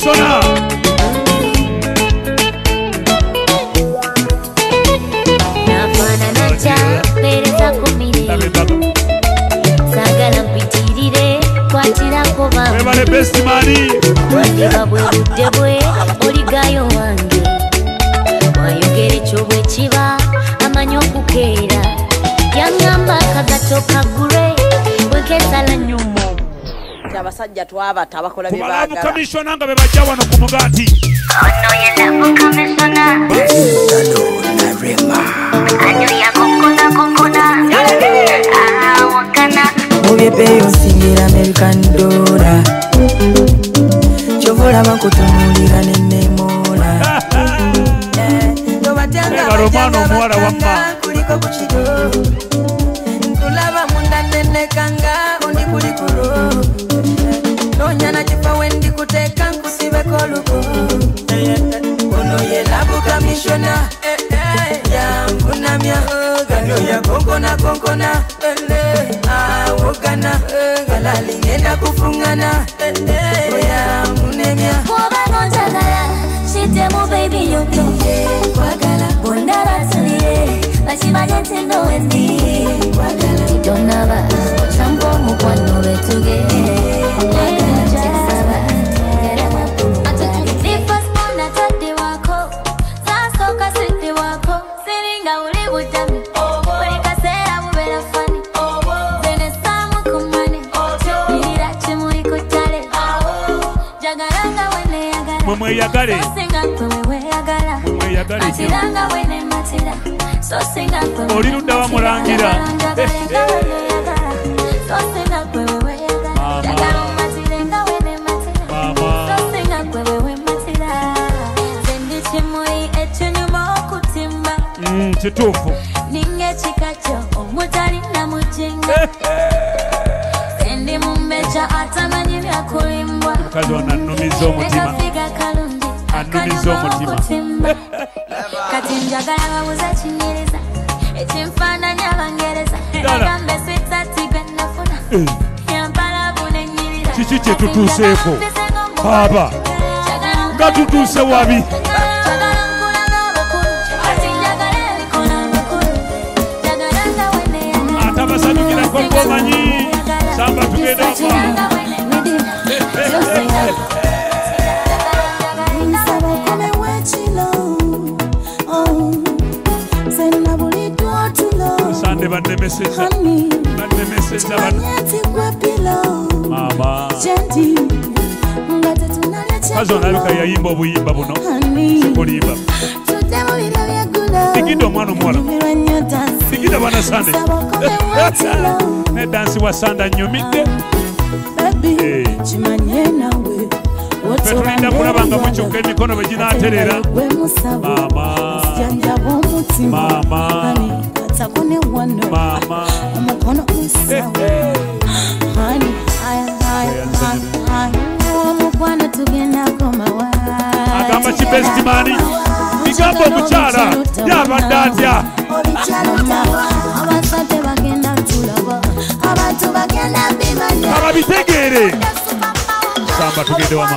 Commissioner. Nafana nacha pereza kumire sagala mpitirire kwatirako bamwe Webale best mani wandiba bwerudde bwe oligayo wange wayogera ekyo bwe kiba amanyi okukeera yaŋŋamba akagato kagure bwekesala nyumo abasajja twabata abakola bye Kumalabu baagala Commissioner nga bebajja wano ku mugati ono ye Labu Commissioner anyo yakonkona wakana Mubyepeyo nsingira American dollar Chovola bakutunulira nenemola Romano mwara wamma kuliko kuchido Nkulaba munda nenekanga undi kulikuro Nonyana chifa wendi kuteka nkusibe koluko Ono ye Labu Commissioner Yangunamya Ganyo ya konkona Awogana Galali ngenda kufungana Yangunemya Mwoba njagala shitemu baby yoko kwagala bondara tuliye bashimanye ntendo wendi kwagala tidonaba chambo mukwano betuge Mweyagale oli ludda wamulangira kituufu mukazi wano annumiza omutima annumiza omutima kati njagala babuza kinyiriza ekimfaananya abangereza agambe switati gwe nafuna yampala bunenyirira kiki kye tutuuseeko aba nga tutuuse wabi atabasadukirako ngomanyi samba tugenda wama Sande bannemeseza mama kazi onabika yayimba obuyimba buno sikulimba digida omwana omuwala digida bwana Sande nedansi wa Sande annyumidde fetulinda kulaba nga mukyuka emikono bwe ginaaterera mama agamba kibestimani bigambo omukyala yabadde atya ababitegeere samba tugende wama